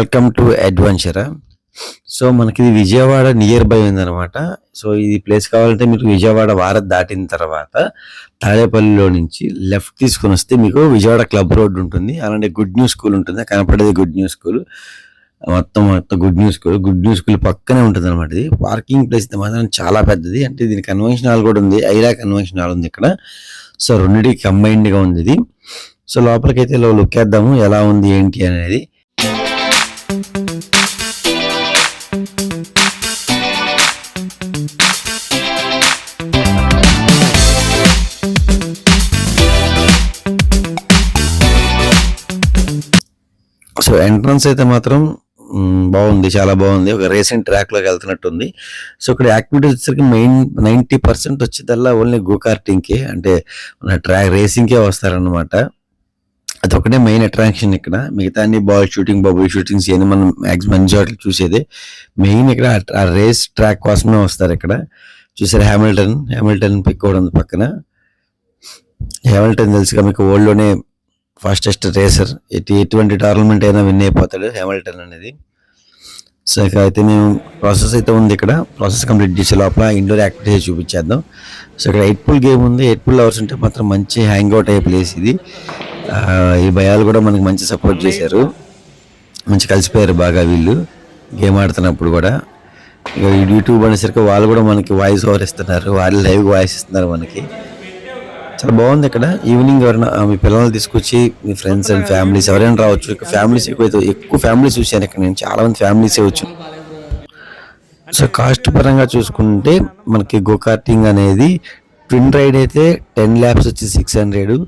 Welcome to అడ్వెంచరా. So మనకి ఇది Vijayawada near by ఉందన్నమాట. సో ఇది ప్లేస్ కావాలంటే మీకు విజయవాడ వారధి దాటిన తర్వాత తాడేపల్లిలో నుంచి లెఫ్ట్ తీసుకొని వస్తే మీకు విజయవాడ క్లబ్ రోడ్ ఉంటుంది. అలాంటి గుడ్ న్యూస్ స్కూల్ ఉంటుంది, కనపడేది గుడ్ న్యూస్ స్కూల్. మొత్తం గుడ్ న్యూస్ స్కూల్ పక్కనే ఉంటుంది అనమాట. ఇది పార్కింగ్ ప్లేస్ మాత్రం చాలా పెద్దది. అంటే దీని కన్వెన్షన్ హాల్ కూడా ఉంది, ఐరా కన్వెన్షన్ హాల్ ఉంది ఇక్కడ. సో రెండింటికి కంబైన్డ్గా ఉంది ఇది. సో లోపలికైతే లుక్ వేద్దాము ఎలా ఉంది ఏంటి అనేది. సో ఎంట్రన్స్ అయితే మాత్రం బాగుంది, చాలా బాగుంది. ఒక రేసింగ్ ట్రాక్ లోకి వెళ్తున్నట్టుంది. సో ఇక్కడ యాక్టివిటీస్ వచ్చేసరికి మెయిన్ 90% వచ్చేదల్లా ఓన్లీ గో కార్టింగ్కే, అంటే మన ట్రాక్ రేసింగ్కే వస్తారనమాట. అదొకటే మెయిన్ అట్రాక్షన్ ఇక్కడ. మిగతా అన్ని బాల్ షూటింగ్, బబుల్ షూటింగ్స్ ఇవన్నీ మనం మ్యాక్సిమం అన్ని చోట్ల చూసేది. మెయిన్ ఇక్కడ ఆ రేస్ ట్రాక్ కోసమే వస్తారు ఇక్కడ. చూసారు హ్యామిల్టన్ పిక్ కూడా ఉంది పక్కన. హ్యామిల్టన్ తెలుసుగా మీకు, వరల్డ్ లోనే ఫాస్టెస్ట్ రేసర్. ఎటువంటి టోర్నమెంట్ అయినా విన్ అయిపోతాడు హ్యామిల్టన్ అనేది. సో ఇక అయితే మేము ప్రాసెస్ అయితే ఉంది ఇక్కడ. ప్రాసెస్ కంప్లీట్ చేసే లోపల ఇండోర్ యాక్టివిటీస్ చూపించేద్దాం. సో ఇక్కడ 8 పూల్ గేమ్ ఉంది. 8 పూల్ అవర్స్ ఉంటే మాత్రం మంచి హ్యాంగ్ అవుట్ అయ్యే ప్లేస్ ఇది. ఈ భయాలు కూడా మనకి మంచి సపోర్ట్ చేశారు, మంచి కలిసిపోయారు బాగా వీళ్ళు గేమ్ ఆడుతున్నప్పుడు కూడా. ఇక యూట్యూబ్ అనేసరికి వాళ్ళు కూడా మనకి వాయిస్ ఓవర్ ఇస్తున్నారు, వాళ్ళు లైవ్ వాయిస్ ఇస్తున్నారు మనకి. చాలా బాగుంది ఇక్కడ. ఈవినింగ్ ఎవరైనా మీ పిల్లల్ని తీసుకొచ్చి మీ ఫ్రెండ్స్ అండ్ ఫ్యామిలీస్ ఎవరైనా రావచ్చు. ఇక్కడ ఫ్యామిలీస్ ఎక్కువ ఫ్యామిలీస్ చూశాను ఇక్కడ నేను, చాలా మంది ఫ్యామిలీస్ వచ్చు. సో కాస్ట్ పరంగా చూసుకుంటే మనకి గో కార్టింగ్ అనేది ట్విన్ రైడ్ అయితే 10 laps వచ్చి 600,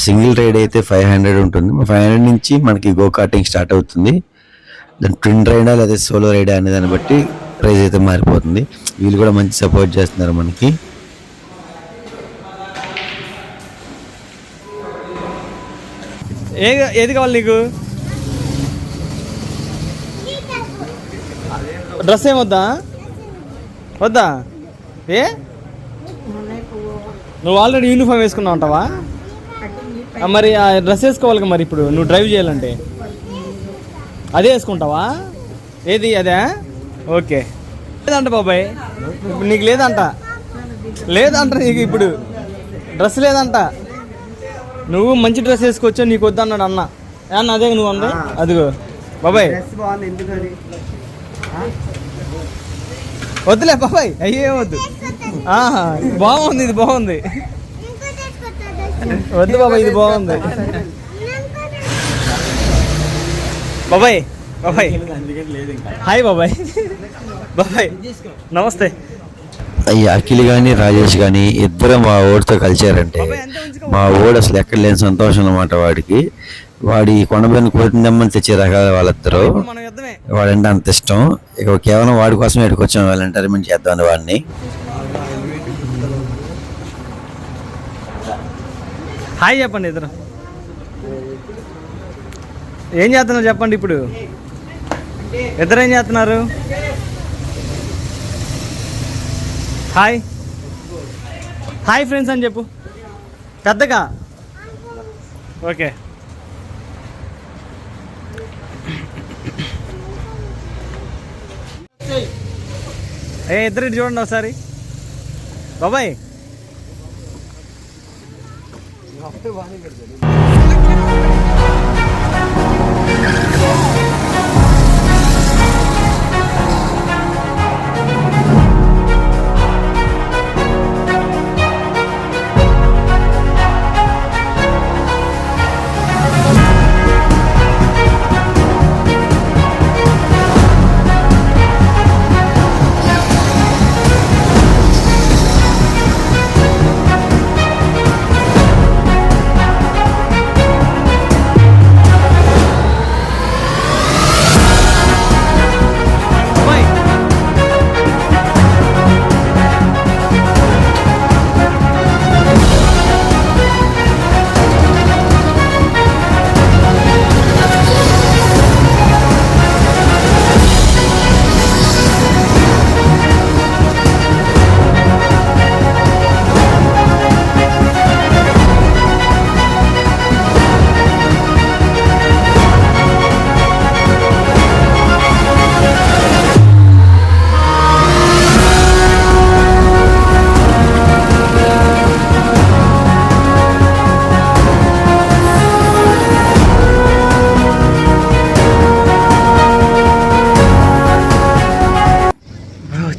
సింగిల్ రైడ్ అయితే 500 ఉంటుంది. 500 నుంచి మనకి గో కార్టింగ్ స్టార్ట్ అవుతుంది. దాని ట్విన్ రైడా లేదా సోలో రైడా అనే దాన్ని బట్టి ప్రైస్ అయితే మారిపోతుంది. వీళ్ళు కూడా మంచి సపోర్ట్ చేస్తున్నారు మనకి. ఏది కావాలి నీకు? డ్రెస్ ఏమొద్దా? వద్దా? ఏ నువ్వు ఆల్రెడీ యూనిఫామ్ వేసుకున్నావు అంటావా? మరి ఆ డ్రెస్ వేసుకోవాలి మరి. ఇప్పుడు నువ్వు డ్రైవ్ చేయాలంటే అదే వేసుకుంటావా? ఏది అదే? ఓకే. లేదంట బాబాయ్, ఇప్పుడు నీకు లేదంట నీకు ఇప్పుడు డ్రెస్ లేదంట. నువ్వు మంచి డ్రెస్ వేసుకోవచ్చా, నీకు వద్దన్నాడు అన్న. అన్న అదే నువ్వు అందే. అదిగో బాబాయ్ వద్దులే బాబాయ్, అయ్యే వద్దు. బాగుంది, ఇది బాగుంది. వద్దు బాబాయ్, ఇది బాగుంది. బాబాయ్ హాయ్ బాబాయ్. నమస్తే. అఖిల్ కానీ రాజేష్ కానీ ఇద్దరు మా ఓడితో కలిచారంటే మా ఓడు అసలు ఎక్కడ లేని సంతోషం అన్నమాట. వాడి కొండపైన కోరిందమ్మని తెచ్చే రకాల వాళ్ళిద్దరు. వాడంటే అంత ఇష్టం. ఇక కేవలం వాడి కోసం ఇక్కడికి వచ్చాం, వాళ్ళంటే అరేంజ్ చేద్దామని వాడిని. హాయ్ చెప్పండి ఇద్దరు. ఏం చేస్తున్నారు చెప్పండి ఇప్పుడు? ఇద్దరు ఏం చేస్తున్నారు? హాయ్ ఫ్రెండ్స్ అని చెప్పు పెద్దగా. ఓకే. ఇద్దరు చూడండి ఒకసారి. బాబాయ్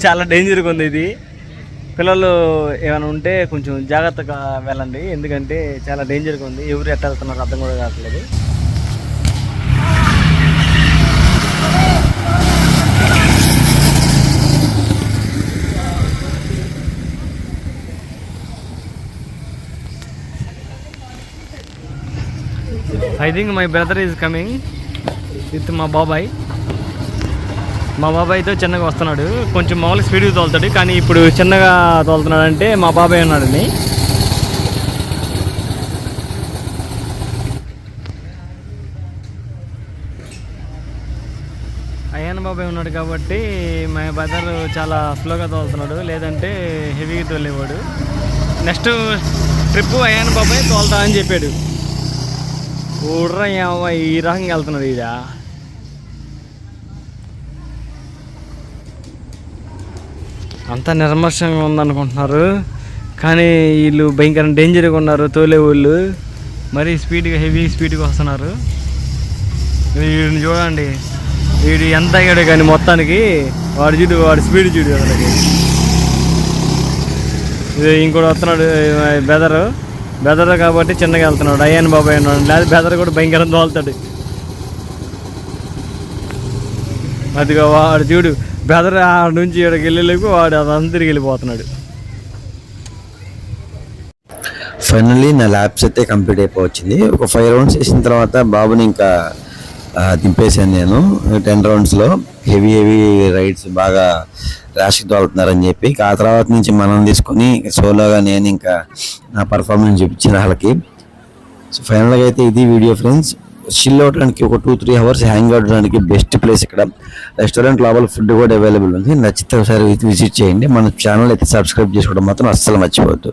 చాలా డేంజర్గా ఉంది ఇది. పిల్లలు ఏమైనా ఉంటే కొంచెం జాగ్రత్తగా వెళ్ళండి, ఎందుకంటే చాలా డేంజర్గా ఉంది. ఎవరు ఎట్లా వెళ్తున్నారు అర్థం కూడా కావట్లేదు. I think my brother is coming with మా బాబాయ్. మా బాబాయ్తో చిన్నగా వస్తున్నాడు. కొంచెం మామూలుగా స్పీడ్గా తోలుతాడు, కానీ ఇప్పుడు చిన్నగా తోలుతున్నాడు అంటే మా బాబాయ్ ఉన్నాడని. అయ్యన్న బాబాయ్ ఉన్నాడు కాబట్టి మా బ్రదర్ చాలా స్లోగా తోలుతున్నాడు, లేదంటే హెవీగా తోలేవాడు. నెక్స్ట్ ట్రిప్ అయ్యన్న బాబాయ్ తోలుతా అని చెప్పాడు. ఊర్రా ఈ రకంగా వెళ్తున్నాడు ఈడ. అంతా నిర్మర్శంగా ఉందనుకుంటున్నారు, కానీ వీళ్ళు భయంకరంగా డేంజర్గా ఉన్నారు తోలే వాళ్ళు. మరీ స్పీడ్గా హెవీ స్పీడ్గా వస్తున్నారు. వీడిని చూడండి, వీడు ఎంత అయ్యాడు కానీ మొత్తానికి వాడు స్పీడ్ చూడు. వాళ్ళకి ఇది ఇంకోటి వస్తున్నాడు బెదర్ కాబట్టి చిన్నగా వెళ్తున్నాడు. అయ్యన్ బాబాయ్ అన్నాడు, లేదా బెదర్ కూడా భయంకరంగా తోలుతాడు. అదిగా వాడు చూడు, బెదర్ ఆడ నుంచి ఇక్కడికి వెళ్ళలేకు వాడు అదంతా తిరిగి వెళ్ళిపోతున్నాడు. ఫైనల్లీ నా ల్యాబ్స్ అయితే కంప్లీట్ అయిపోవచ్చింది. ఒక 5 రౌండ్స్ వేసిన తర్వాత బాబుని ఇంకా దింపేశాను నేను. 10 రౌండ్స్లో హెవీ రైడ్స్ బాగా ర్యాష్కి తోలుతున్నారని చెప్పి, ఆ తర్వాత నుంచి మనం తీసుకొని సోలోగా నేను ఇంకా నా పర్ఫార్మెన్స్ చూపించిన వాళ్ళకి. సో ఫైనల్గా అయితే ఇది వీడియో ఫ్రెండ్స్. చిల్ అవడానికి ఒక 2-3 అవర్స్ హ్యాంగ్ అవడానికి బెస్ట్ ప్లేస్ ఇక్కడ. రెస్టారెంట్ లోపల ఫుడ్ కూడా అవైలబుల్ ఉంది. నచ్చితే ఒకసారి విజిట్ చేయండి. మన ఛానల్ అయితే సబ్స్క్రైబ్ చేసుకోవడం మాత్రం అస్సలు మర్చిపోవద్దు.